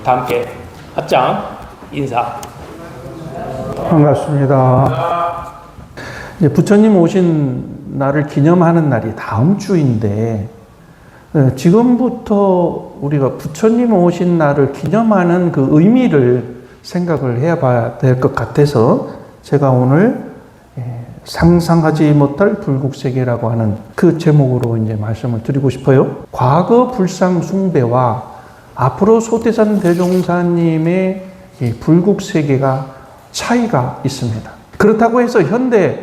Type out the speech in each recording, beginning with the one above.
다 함께 합장 인사. 반갑습니다. 이제 부처님 오신 날을 기념하는 날이 다음 주인데, 지금부터 우리가 부처님 오신 날을 기념하는 그 의미를 생각을 해 봐야 될 것 같아서 제가 오늘 상상하지 못할 불국세계라고 하는 그 제목으로 이제 말씀을 드리고 싶어요. 과거 불상 숭배와 앞으로 소태산 대종사님의 이 불국세계가 차이가 있습니다. 그렇다고 해서 현대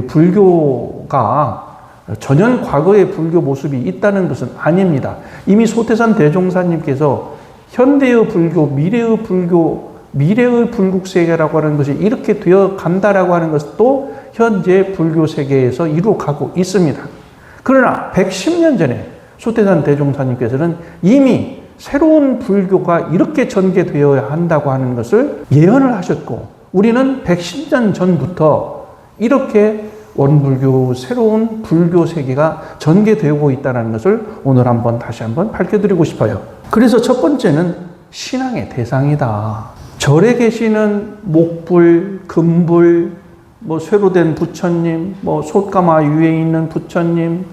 불교가 전혀 과거의 불교 모습이 있다는 것은 아닙니다. 이미 소태산 대종사님께서 현대의 불교, 미래의 불국세계라고 하는 것이 이렇게 되어 간다라고 하는 것도 현재 불교 세계에서 이루어가고 있습니다. 그러나 110년 전에 소태산 대종사님께서는 이미 새로운 불교가 이렇게 전개되어야 한다고 하는 것을 예언을 하셨고, 우리는 110년 전부터 이렇게 원불교 새로운 불교 세계가 전개되고 있다는 것을 오늘 다시 한번 밝혀드리고 싶어요. 그래서 첫 번째는 신앙의 대상이다. 절에 계시는 목불, 금불, 쇠로 된 부처님, 솥가마 위에 있는 부처님,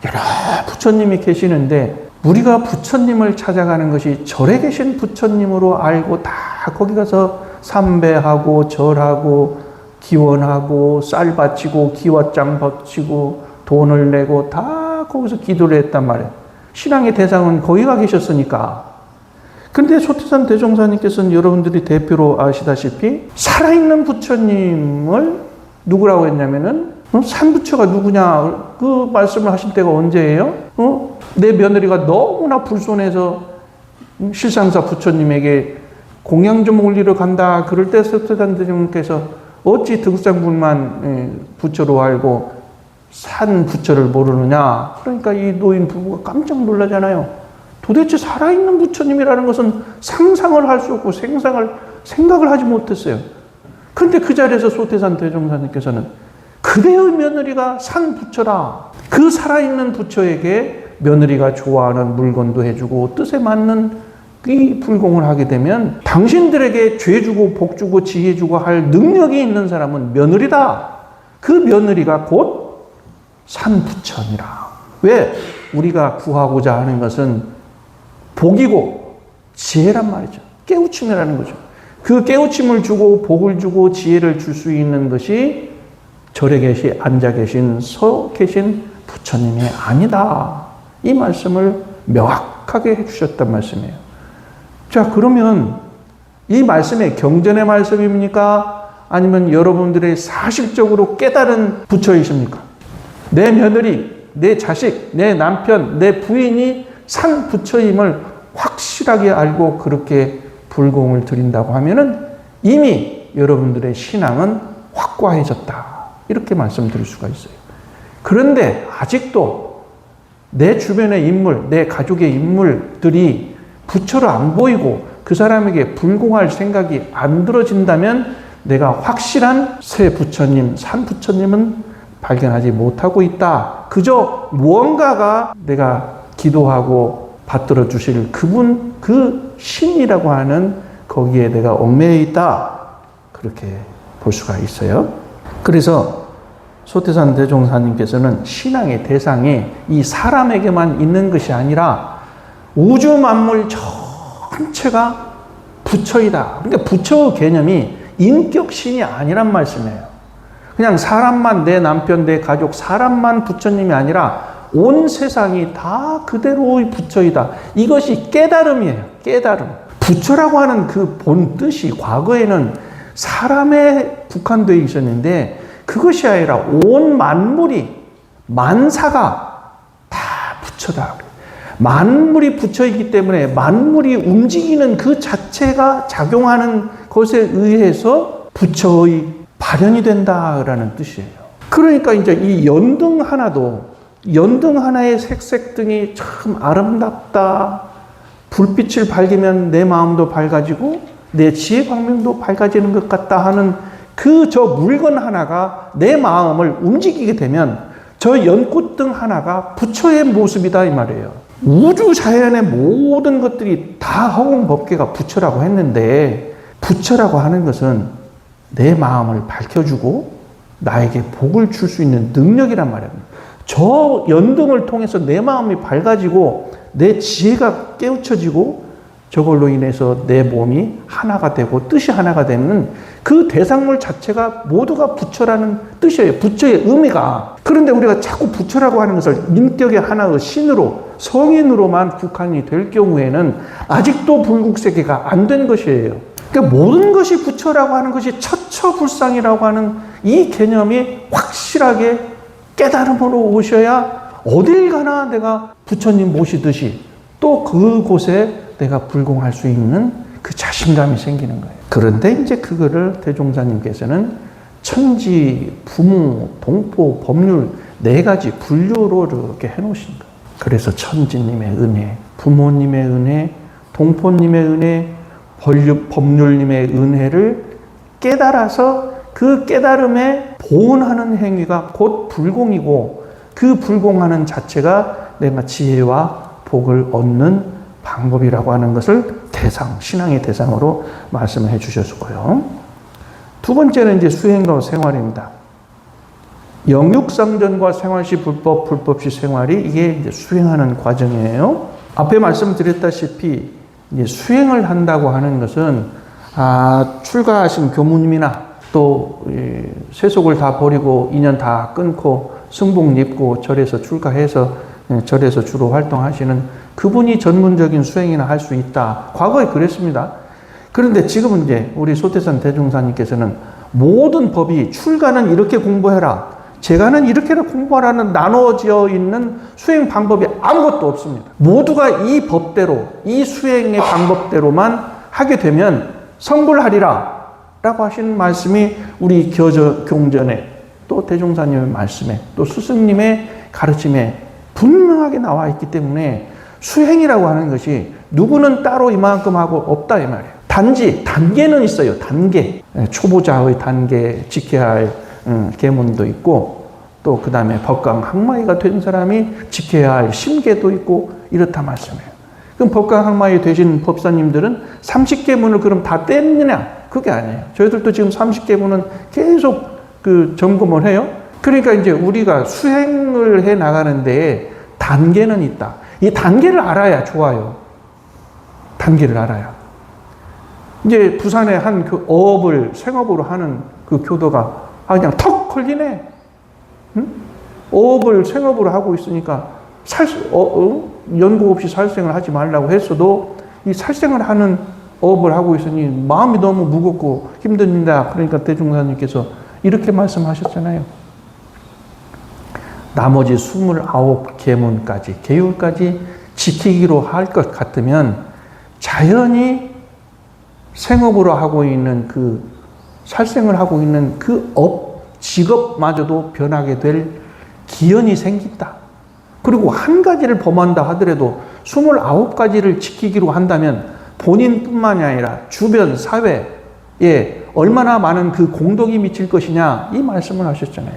여러 부처님이 계시는데, 우리가 부처님을 찾아가는 것이 절에 계신 부처님으로 알고 다 거기 가서 삼배하고 절하고 기원하고 쌀 바치고 기와장 바치고 돈을 내고 다 거기서 기도를 했단 말이에요. 신앙의 대상은 거기 가 계셨으니까. 근데 소태산 대종사님께서는 여러분들이 대표로 아시다시피 살아있는 부처님을 누구라고 했냐면은 산부처가 누구냐 그 말씀을 하신 때가 언제예요? 내 며느리가 너무나 불손해서 실상사 부처님에게 공양 좀 올리러 간다. 그럴 때 소태산 대종께서 어찌 득상불만 부처로 알고 산 부처를 모르느냐. 그러니까 이 노인 부부가 깜짝 놀라잖아요. 도대체 살아있는 부처님이라는 것은 상상을 할 수 없고 생각을 하지 못했어요. 그런데 그 자리에서 소태산 대종사님께서는 그대의 며느리가 산 부처라. 그 살아있는 부처에게 며느리가 좋아하는 물건도 해주고 뜻에 맞는 이 불공을 하게 되면 당신들에게 죄 주고 복 주고 지혜 주고 할 능력이 있는 사람은 며느리다. 그 며느리가 곧 산 부처니라. 왜? 우리가 구하고자 하는 것은 복이고 지혜란 말이죠. 깨우침이라는 거죠. 그 깨우침을 주고 복을 주고 지혜를 줄 수 있는 것이 절에 앉아 계신 서 계신 부처님이 아니다. 이 말씀을 명확하게 해주셨단 말씀이에요. 자, 그러면 이 말씀이 경전의 말씀입니까? 아니면 여러분들의 사실적으로 깨달은 부처이십니까? 내 며느리, 내 자식, 내 남편, 내 부인이 산 부처임을 확실하게 알고 그렇게 불공을 드린다고 하면은 이미 여러분들의 신앙은 확고해졌다. 이렇게 말씀드릴 수가 있어요. 그런데 아직도 내 주변의 인물, 내 가족의 인물들이 부처를 안 보이고 그 사람에게 불공할 생각이 안 들어진다면 내가 확실한 새 부처님, 산 부처님은 발견하지 못하고 있다. 그저 무언가가 내가 기도하고 받들어 주실 그분, 그 신이라고 하는 거기에 내가 얽매여 있다. 그렇게 볼 수가 있어요. 그래서 소태산 대종사님께서는 신앙의 대상이 이 사람에게만 있는 것이 아니라 우주 만물 전체가 부처이다. 그러니까 부처의 개념이 인격신이 아니란 말씀이에요. 그냥 사람만, 내 남편, 내 가족, 사람만 부처님이 아니라 온 세상이 다 그대로의 부처이다. 이것이 깨달음이에요. 깨달음. 부처라고 하는 그 본 뜻이 과거에는 사람에 국한되어 있었는데 그것이 아니라 온 만물이, 만사가 다 부처다. 만물이 부처이기 때문에 만물이 움직이는 그 자체가 작용하는 것에 의해서 부처의 발현이 된다라는 뜻이에요. 그러니까 이제 이 연등 하나의 색색등이 참 아름답다. 불빛을 밝으면 내 마음도 밝아지고 내 지혜 광명도 밝아지는 것 같다 하는 그 저 물건 하나가 내 마음을 움직이게 되면 저 연꽃등 하나가 부처의 모습이다 이 말이에요. 우주 자연의 모든 것들이 다 허공법계가 부처라고 했는데, 부처라고 하는 것은 내 마음을 밝혀주고 나에게 복을 줄 수 있는 능력이란 말입니다. 저 연등을 통해서 내 마음이 밝아지고 내 지혜가 깨우쳐지고 저걸로 인해서 내 몸이 하나가 되고 뜻이 하나가 되는 그 대상물 자체가 모두가 부처라는 뜻이에요. 부처의 의미가. 그런데 우리가 자꾸 부처라고 하는 것을 인격의 하나의 신으로, 성인으로만 국한이 될 경우에는 아직도 불국세계가 안 된 것이에요. 그러니까 모든 것이 부처라고 하는 것이 처처불상이라고 하는 이 개념이 확실하게 깨달음으로 오셔야 어딜 가나 내가 부처님 모시듯이 또 그곳에 내가 불공할 수 있는 그 자신감이 생기는 거예요. 그런데 이제 그거를 대종사님께서는 천지, 부무, 동포, 법률 4가지 분류로 이렇게 해놓으신 거예요. 그래서 천지님의 은혜, 부모님의 은혜, 동포님의 은혜, 법률님의 은혜를 깨달아서 그 깨달음에 보은하는 행위가 곧 불공이고, 그 불공하는 자체가 내가 지혜와 복을 얻는 방법이라고 하는 것을 신앙의 대상으로 말씀을 해 주셨고요. 두 번째는 이제 수행과 생활입니다. 영육상전과 생활시 불법, 불법시 생활이 이게 이제 수행하는 과정이에요. 앞에 말씀드렸다시피 이제 수행을 한다고 하는 것은 출가하신 교무님이나 또 세속을 다 버리고 인연 다 끊고 승복 입고 절에서 출가해서 절에서 주로 활동하시는 그분이 전문적인 수행이나 할 수 있다. 과거에 그랬습니다. 그런데 지금은 이제 우리 소태산 대종사님께서는 모든 법이 출가는 이렇게 공부해라, 재가는 이렇게 공부하라는 나눠져 있는 수행 방법이 아무것도 없습니다. 모두가 이 법대로, 이 수행의 방법대로만 하게 되면 성불하리라 라고 하시는 말씀이 우리 경전에 또 대종사님의 말씀에 또 스승님의 가르침에 분명하게 나와 있기 때문에 수행이라고 하는 것이 누구는 따로 이만큼 하고 없다 이 말이에요. 단지 단계는 있어요. 단계. 초보자의 단계 지켜야 할 계문도 있고, 또 그 다음에 법강 학마이가 된 사람이 지켜야 할 심계도 있고 이렇다 말씀이에요. 그럼 법강 학마이 되신 법사님들은 30계문을 그럼 다 뗐느냐? 그게 아니에요. 저희들도 지금 30계문은 계속 그 점검을 해요. 그러니까 이제 우리가 수행을 해 나가는데 단계는 있다. 이 단계를 알아야 좋아요. 단계를 알아야. 이제 부산에 한 그 어업을 생업으로 하는 그 교도가 그냥 턱 걸리네. 응? 어업을 생업으로 하고 있으니까 연고 없이 살생을 하지 말라고 했어도 이 살생을 하는 어업을 하고 있으니 마음이 너무 무겁고 힘듭니다. 그러니까 대종사님께서 이렇게 말씀하셨잖아요. 나머지 29계문까지, 계율까지 지키기로 할 것 같으면 자연히 생업으로 하고 있는 그 살생을 하고 있는 그 직업마저도 변하게 될 기연이 생긴다. 그리고 한 가지를 범한다 하더라도 29가지를 지키기로 한다면 본인뿐만이 아니라 주변 사회에 얼마나 많은 그 공덕이 미칠 것이냐 이 말씀을 하셨잖아요.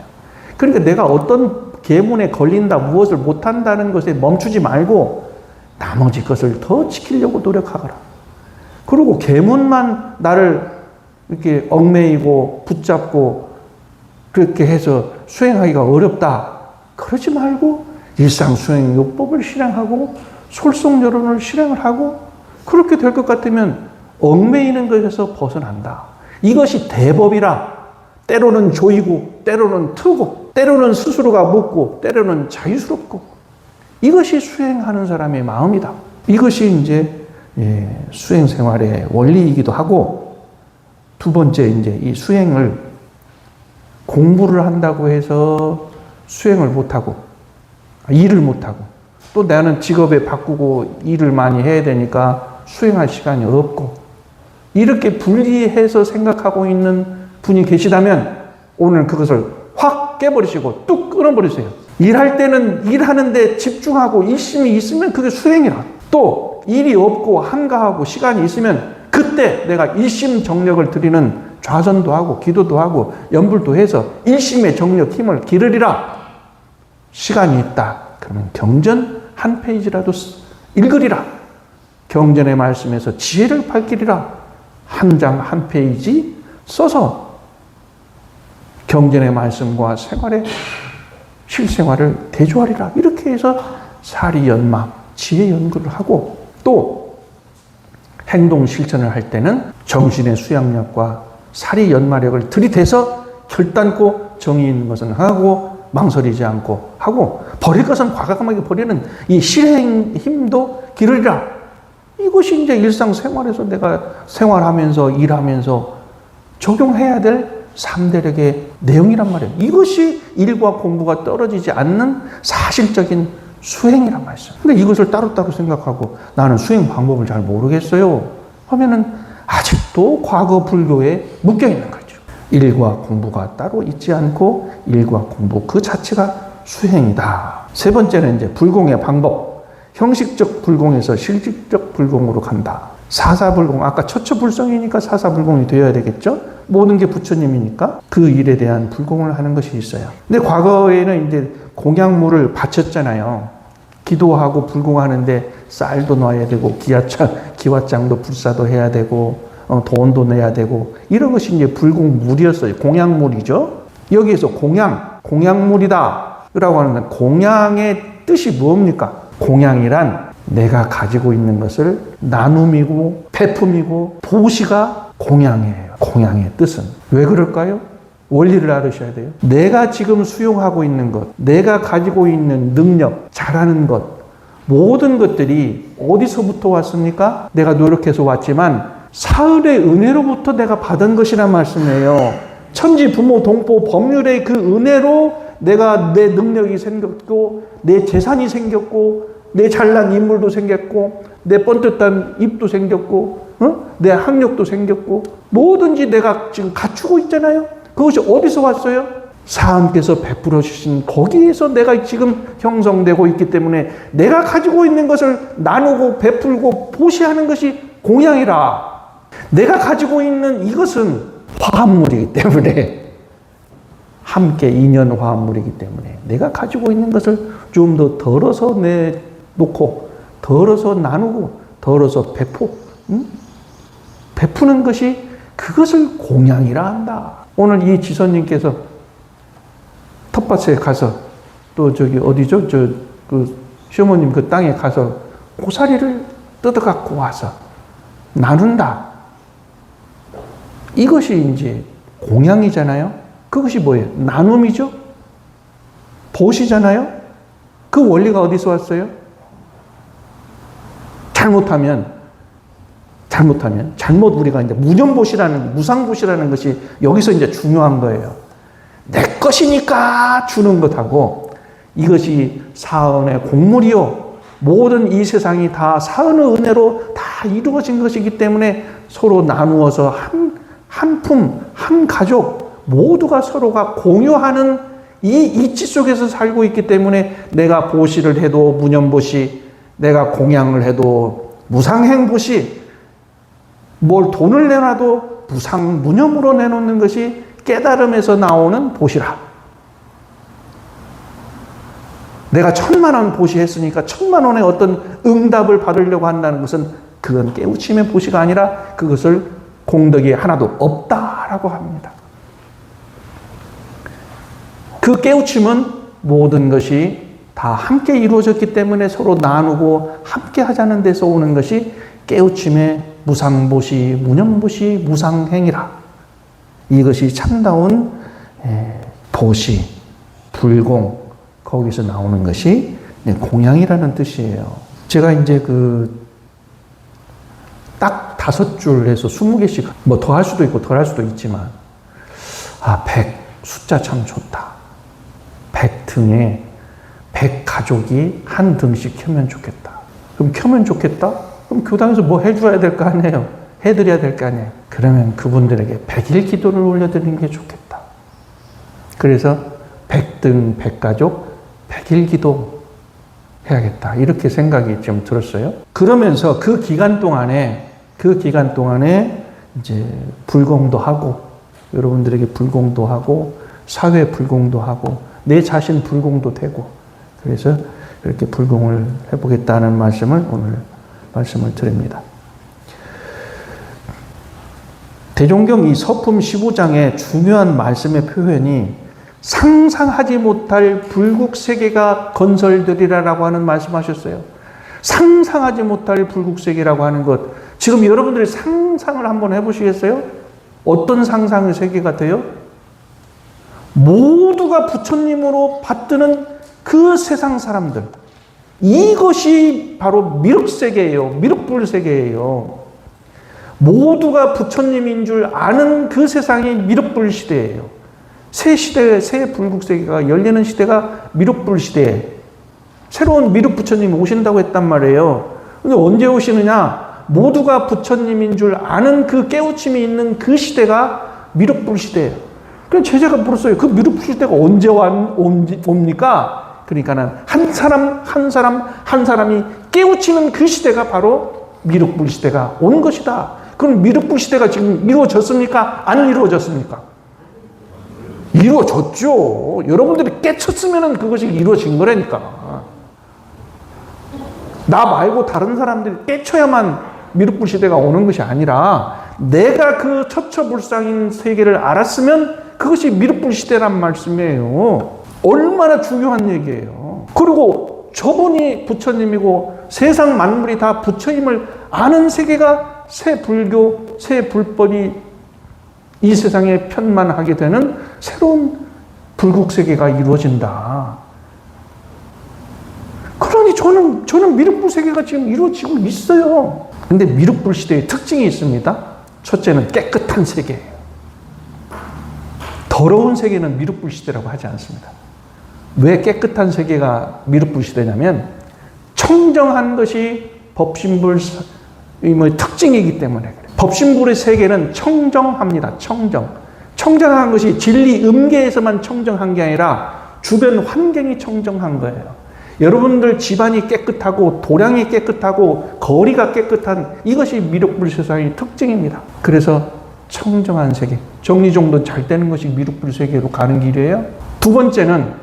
그러니까 내가 어떤 계문에 걸린다, 무엇을 못한다는 것에 멈추지 말고 나머지 것을 더 지키려고 노력하거라. 그리고 계문만 나를 이렇게 얽매이고 붙잡고 그렇게 해서 수행하기가 어렵다. 그러지 말고 일상수행요법을 실행하고 솔송여론을 실행을 하고 그렇게 될 것 같으면 얽매이는 것에서 벗어난다. 이것이 대법이라 때로는 조이고 때로는 트고 때로는 스스로가 먹고 때로는 자유스럽고 이것이 수행하는 사람의 마음이다. 이것이 이제 수행 생활의 원리이기도 하고, 두 번째 이제 이 수행을 공부를 한다고 해서 수행을 못하고 일을 못하고 또 나는 직업에 바꾸고 일을 많이 해야 되니까 수행할 시간이 없고 이렇게 분리해서 생각하고 있는 분이 계시다면 오늘 그것을 확 깨버리시고 뚝 끊어버리세요. 일할 때는 일하는데 집중하고 일심이 있으면 그게 수행이라. 또 일이 없고 한가하고 시간이 있으면 그때 내가 일심 정력을 드리는 좌선도 하고 기도도 하고 연불도 해서 일심의 정력 힘을 기르리라. 시간이 있다. 그러면 경전하는 한 페이지라도 읽으리라. 경전의 말씀에서 지혜를 밝히리라. 한 장 한 페이지 써서 경전의 말씀과 생활의 실생활을 대조하리라. 이렇게 해서 사리연막, 지혜 연구를 하고 또 행동 실천을 할 때는 정신의 수양력과 사리연마력을 들이대서 결단코 정의 있는 것은 하고 망설이지 않고 하고 버릴 것은 과감하게 버리는 이 실행 힘도 기르리라. 이것이 이제 일상생활에서 내가 생활하면서 일하면서 적용해야 될 3대력의 내용이란 말이에요. 이것이 일과 공부가 떨어지지 않는 사실적인 수행이란 말이죠. 근데 이것을 따로따로 생각하고 나는 수행 방법을 잘 모르겠어요 하면은 아직도 과거 불교에 묶여 있는 거죠. 일과 공부가 따로 있지 않고 일과 공부 그 자체가 수행이다. 세 번째는 이제 불공의 방법. 형식적 불공에서 실질적 불공으로 간다. 사사불공, 아까 처처불성이니까 사사불공이 되어야 되겠죠? 모든 게 부처님이니까 그 일에 대한 불공을 하는 것이 있어요. 근데 과거에는 이제 공약물을 바쳤잖아요. 기도하고 불공하는데 쌀도 놔야 되고 기와장도 불사도 해야 되고 돈도 내야 되고 이런 것이 이제 불공물이었어요. 공약물이죠. 여기에서 공약물이다 라고 하는 건 공양의 뜻이 뭡니까? 공양이란 내가 가지고 있는 것을 나눔이고 베품이고 보시가 공양이에요. 공양의 뜻은. 왜 그럴까요? 원리를 알으셔야 돼요. 내가 지금 수용하고 있는 것, 내가 가지고 있는 능력, 잘하는 것, 모든 것들이 어디서부터 왔습니까? 내가 노력해서 왔지만 사흘의 은혜로부터 내가 받은 것이란 말씀이에요. 천지, 부모, 동포, 법률의 그 은혜로 내가 내 능력이 생겼고 내 재산이 생겼고 내 잘난 인물도 생겼고 내 뻔뜻한 입도 생겼고 내 학력도 생겼고 뭐든지 내가 지금 갖추고 있잖아요. 그것이 어디서 왔어요? 사함께서 베풀어 주신 거기에서 내가 지금 형성되고 있기 때문에 내가 가지고 있는 것을 나누고 베풀고 보시하는 것이 공양이라. 내가 가지고 있는 이것은 화합물이기 때문에 함께 인연 화합물이기 때문에 내가 가지고 있는 것을 좀 더 덜어서 내놓고 덜어서 나누고 덜어서 베푸는 것이 그것을 공양이라 한다. 오늘 이 지선님께서 텃밭에 가서 또 저기 어디죠? 그 시어머님 그 땅에 가서 고사리를 뜯어갖고 와서 나눈다. 이것이 이제 공양이잖아요. 그것이 뭐예요? 나눔이죠? 보시잖아요? 그 원리가 어디서 왔어요? 잘못 우리가 이제 무상보시라는 것이 여기서 이제 중요한 거예요. 내 것이니까 주는 것하고 이것이 사은의 공물이요. 모든 이 세상이 다 사은의 은혜로 다 이루어진 것이기 때문에 서로 나누어서 한 품, 한 가족 모두가 서로가 공유하는 이 이치 속에서 살고 있기 때문에 내가 보시를 해도 무념보시, 내가 공양을 해도 무상행보시, 뭘 돈을 내놔도 무념으로 내놓는 것이 깨달음에서 나오는 보시라. 내가 1000,000원 보시했으니까 1000,000원의 어떤 응답을 받으려고 한다는 것은 그건 깨우침의 보시가 아니라 그것을 공덕이 하나도 없다라고 합니다. 그 깨우침은 모든 것이 다 함께 이루어졌기 때문에 서로 나누고 함께 하자는 데서 오는 것이 깨우침의 무상보시, 무념보시, 무상행이라. 이것이 참다운 보시, 불공, 거기서 나오는 것이 공양이라는 뜻이에요. 제가 이제 딱 5줄 해서 20개씩, 뭐 더 할 수도 있고 덜 할 수도 있지만, 100, 숫자 참 좋다. 100 등에 100 가족이 한 등씩 켜면 좋겠다. 그럼 켜면 좋겠다? 그럼 교당에서 뭐 해줘야 될 거 아니에요? 해드려야 될 거 아니에요? 그러면 그분들에게 100일 기도를 올려드리는 게 좋겠다. 그래서 100등 100가족 100일 기도 해야겠다. 이렇게 생각이 좀 들었어요. 그러면서 그 기간 동안에 이제 불공도 하고, 여러분들에게 불공도 하고, 사회 불공도 하고, 내 자신 불공도 되고, 그래서 이렇게 불공을 해보겠다는 말씀을 오늘 말씀을 드립니다. 대종경 이 서품 15장의 중요한 말씀의 표현이 상상하지 못할 불국세계가 건설되리라라고 하는 말씀하셨어요. 상상하지 못할 불국세계라고 하는 것, 지금 여러분들이 상상을 한번 해보시겠어요? 어떤 상상의 세계가 돼요? 모두가 부처님으로 받드는 그 세상 사람들, 이것이 바로 미륵세계예요. 미륵불세계예요. 모두가 부처님인 줄 아는 그 세상이 미륵불 시대예요. 새 시대, 새 불국세계가 열리는 시대가 미륵불 시대에 새로운 미륵 부처님이 오신다고 했단 말이에요. 근데 언제 오시느냐? 모두가 부처님인 줄 아는 그 깨우침이 있는 그 시대가 미륵불 시대예요. 그래서 제자가 물었어요. 그 미륵불 시대가 언제 옵니까? 그러니까는 한 사람이 깨우치는 그 시대가 바로 미륵불 시대가 온 것이다. 그럼 미륵불 시대가 지금 이루어졌습니까? 안 이루어졌습니까? 이루어졌죠. 여러분들이 깨쳤으면 그것이 이루어진 거라니까. 나 말고 다른 사람들이 깨쳐야만 미륵불 시대가 오는 것이 아니라 내가 그 처처불상인 세계를 알았으면 그것이 미륵불 시대란 말씀이에요. 얼마나 중요한 얘기예요. 그리고 저분이 부처님이고 세상 만물이 다 부처임을 아는 세계가 새 불교, 새 불법이 이 세상에 편만하게 되는 새로운 불국세계가 이루어진다. 그러니 저는 미륵불 세계가 지금 이루어지고 있어요. 근데 미륵불 시대의 특징이 있습니다. 첫째는 깨끗한 세계예요. 더러운 세계는 미륵불 시대라고 하지 않습니다. 왜 깨끗한 세계가 미륵불 시대냐면 청정한 것이 법신불의 특징이기 때문에 그래요. 법신불의 세계는 청정합니다. 청정한 것이 진리 음계에서만 청정한 게 아니라 주변 환경이 청정한 거예요. 여러분들 집안이 깨끗하고 도량이 깨끗하고 거리가 깨끗한 이것이 미륵불 세상의 특징입니다. 그래서 청정한 세계, 정리정돈 잘 되는 것이 미륵불 세계로 가는 길이에요. 두 번째는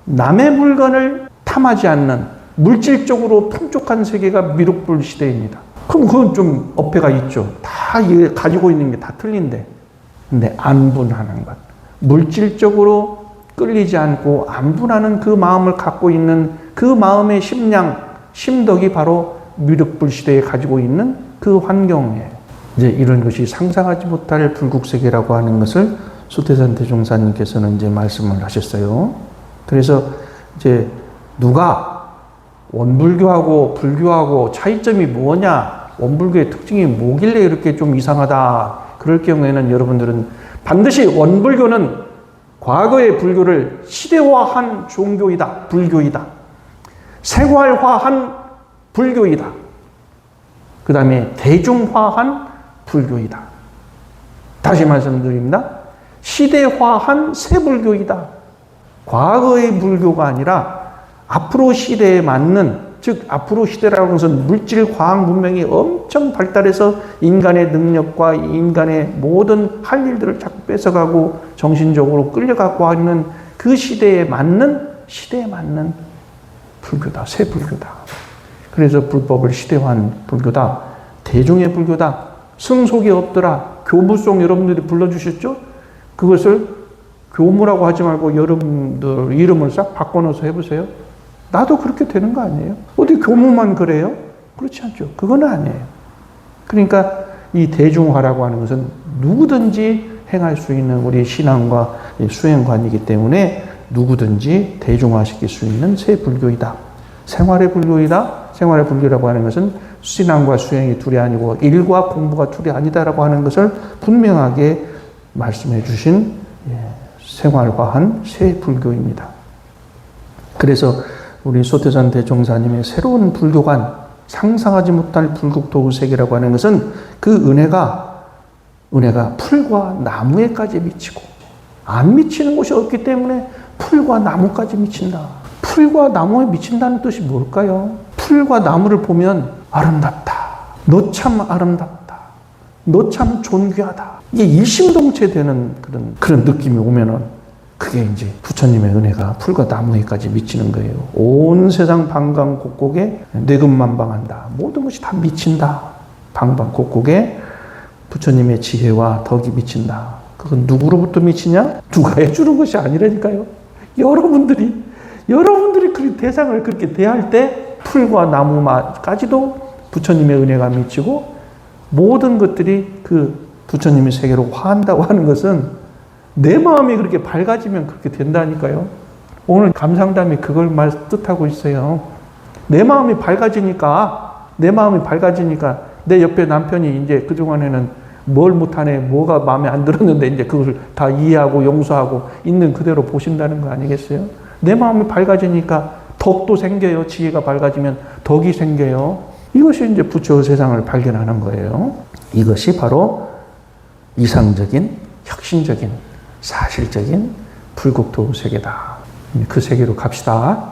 남의 물건을 탐하지 않는 물질적으로 풍족한 세계가 미륵불 시대입니다. 그럼 그건 좀 어폐가 있죠. 다 가지고 있는 게 다 틀린데. 근데 안분하는 것. 물질적으로 끌리지 않고 안분하는 그 마음을 갖고 있는 그 마음의 심량, 심덕이 바로 미륵불 시대에 가지고 있는 그 환경이에요. 이제 이런 것이 상상하지 못할 불국세계라고 하는 것을 소태산 대종사님께서는 이제 말씀을 하셨어요. 그래서 이제 누가 원불교하고 불교하고 차이점이 뭐냐, 원불교의 특징이 뭐길래 이렇게 좀 이상하다, 그럴 경우에는 여러분들은 반드시 원불교는 과거의 불교를 시대화한 종교이다, 불교이다. 생활화한 불교이다. 그 다음에 대중화한 불교이다. 다시 말씀드립니다. 시대화한 새불교이다. 과거의 불교가 아니라 앞으로 시대에 맞는, 즉 앞으로 시대라는 것은 물질 과학 문명이 엄청 발달해서 인간의 능력과 인간의 모든 할 일들을 자꾸 뺏어가고 정신적으로 끌려가고 하는 그 시대에 맞는 불교다. 새 불교다. 그래서 불법을 시대화한 불교다. 대중의 불교다. 승속이 없더라. 교무송 여러분들이 불러주셨죠? 그것을 교무라고 하지 말고 여러분들 이름을 싹 바꿔놓어서 해보세요. 나도 그렇게 되는 거 아니에요? 어디 교무만 그래요? 그렇지 않죠. 그건 아니에요. 그러니까 이 대중화라고 하는 것은 누구든지 행할 수 있는 우리 신앙과 수행관이기 때문에 누구든지 대중화시킬 수 있는 새 불교이다. 생활의 불교이다. 생활의 불교라고 하는 것은 신앙과 수행이 둘이 아니고 일과 공부가 둘이 아니다라고 하는 것을 분명하게 말씀해 주신 생활화한 새 불교입니다. 그래서 우리 소태산 대종사님의 새로운 불교관, 상상하지 못할 불국토의 세계라고 하는 것은 그 은혜가 풀과 나무에까지 미치고, 안 미치는 곳이 없기 때문에 풀과 나무까지 미친다. 풀과 나무에 미친다는 뜻이 뭘까요? 풀과 나무를 보면 아름답다. 너 참 아름답다. 너 참 존귀하다. 이게 일심동체 되는 그런 느낌이 오면은 그게 이제 부처님의 은혜가 풀과 나무에까지 미치는 거예요. 온 세상 방방곡곡에 내금만방한다. 모든 것이 다 미친다. 방방곡곡에 부처님의 지혜와 덕이 미친다. 그건 누구로부터 미치냐? 누가 해주는 것이 아니라니까요. 여러분들이 그 대상을 그렇게 대할 때 풀과 나무까지도 부처님의 은혜가 미치고 모든 것들이 그 부처님의 세계로 화한다고 하는 것은 내 마음이 그렇게 밝아지면 그렇게 된다니까요. 오늘 감상담이 그걸 뜻하고 있어요. 내 마음이 밝아지니까 내 옆에 남편이 이제 그동안에는 뭘 못하네, 뭐가 마음에 안 들었는데 이제 그걸 다 이해하고 용서하고 있는 그대로 보신다는 거 아니겠어요? 내 마음이 밝아지니까 덕도 생겨요. 지혜가 밝아지면 덕이 생겨요. 이것이 이제 부처의 세상을 발견하는 거예요. 이것이 바로 이상적인, 혁신적인, 사실적인 불국토 세계다. 그 세계로 갑시다.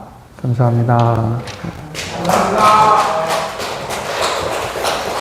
감사합니다. 감사합니다.